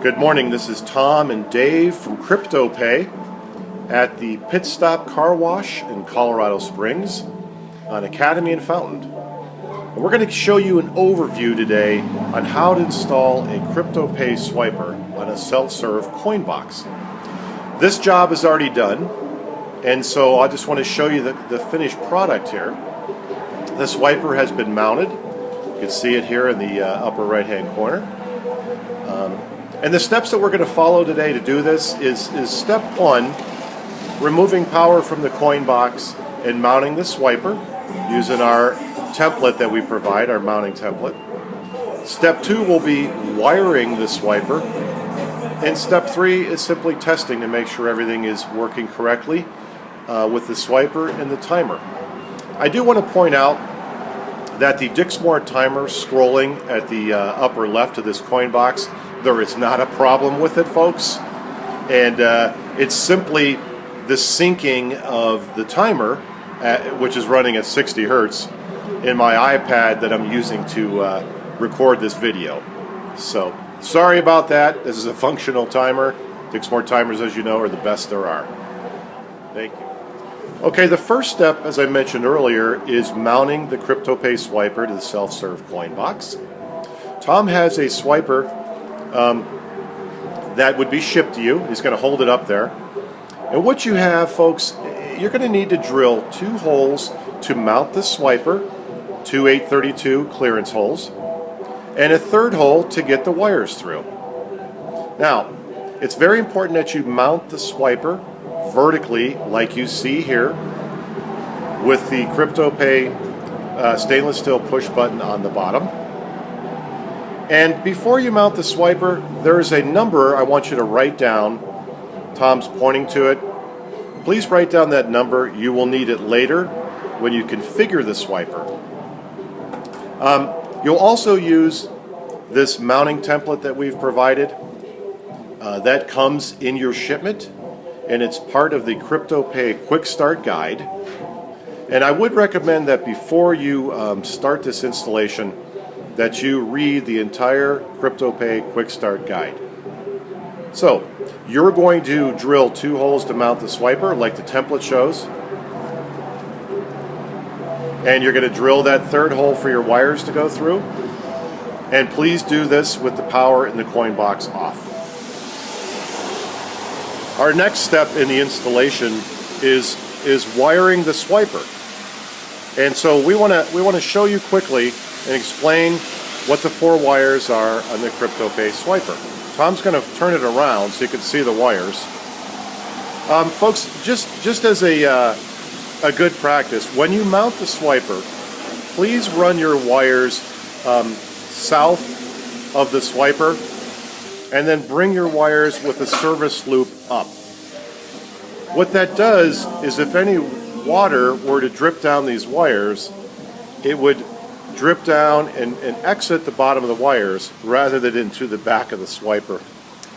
Good morning, this is Tom and Dave from CryptoPay at the Pit Stop Car Wash in Colorado Springs on Academy and Fountain. And we're going to show you an overview today on how to install a CryptoPay swiper on a self-serve coin box. This job is already done, and so I just want to show you the finished product here. The swiper has been mounted. You can see it here in the upper right hand corner. And the steps that we're going to follow today to do this is step one, removing power from the coin box and mounting the swiper using our template that we provide, our mounting template. Step two will be wiring the swiper. And step three is simply testing to make sure everything is working correctly with the swiper and the timer. I do want to point out that the Dixmoor timer scrolling at the upper left of this coin box, there is not a problem with it, folks. And it's simply the syncing of the timer, which is running at 60 hertz, in my iPad that I'm using to record this video. So, sorry about that. This is a functional timer. Dixmoor timers, as you know, are the best there are. Thank you. Okay, the first step, as I mentioned earlier, is mounting the CryptoPay swiper to the self-serve coin box. Tom has a swiper that would be shipped to you. He's going to hold it up there. And what you have, folks, you're going to need to drill 2 holes to mount the swiper, 2 832 clearance holes, and a 3rd hole to get the wires through. Now, it's very important that you mount the swiper vertically, like you see here, with the CryptoPay stainless steel push button on the bottom. And before you mount the swiper, there is a number I want you to write down. Tom's pointing to it. Please write down that number. You will need it later when you configure the swiper. You'll also use this mounting template that we've provided. That comes in your shipment, and it's part of the CryptoPay Quick Start Guide. And I would recommend that before you start this installation, that you read the entire CryptoPay Quick Start Guide. So, you're going to drill 2 holes to mount the swiper, like the template shows. And you're going to drill that 3rd hole for your wires to go through. And please do this with the power in the coin box off. Our next step in the installation is wiring the swiper. And so we want to show you quickly and explain what the 4 wires are on the CryptoPay swiper. Tom's going to turn it around so you can see the wires. Folks, just as a good practice, when you mount the swiper, please run your wires south of the swiper, and then bring your wires with the service loop up. What that does is if any water were to drip down these wires, it would drip down and exit the bottom of the wires rather than into the back of the swiper.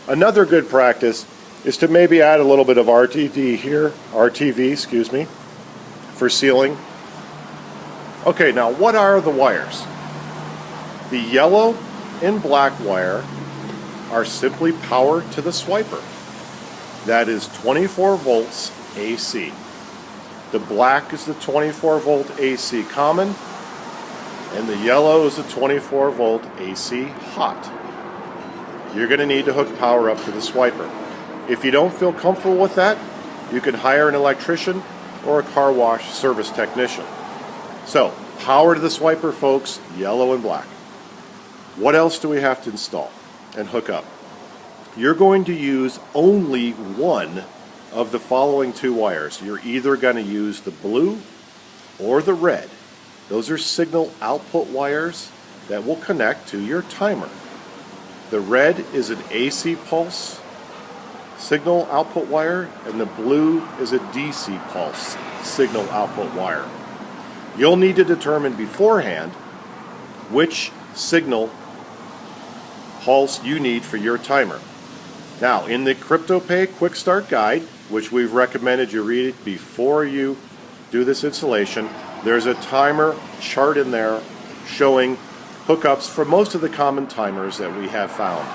Another good practice is to maybe add a little bit of RTV, excuse me, for sealing. Okay, now what are the wires? The yellow and black wire are simply power to the swiper. That is 24 volts AC. The black is the 24 volt AC common, and the yellow is the 24 volt AC hot. You're going to need to hook power up to the swiper. If you don't feel comfortable with that, you can hire an electrician or a car wash service technician. So, power to the swiper, folks, yellow and black. What else do we have to install and hook up? You're going to use only one of the following 2 wires. You're either going to use the blue or the red. Those are signal output wires that will connect to your timer. The red is an AC pulse signal output wire, and the blue is a DC pulse signal output wire. You'll need to determine beforehand which signal pulse you need for your timer. Now, in the CryptoPay Quick Start Guide, which we've recommended you read it before you do this installation, there's a timer chart in there showing hookups for most of the common timers that we have found.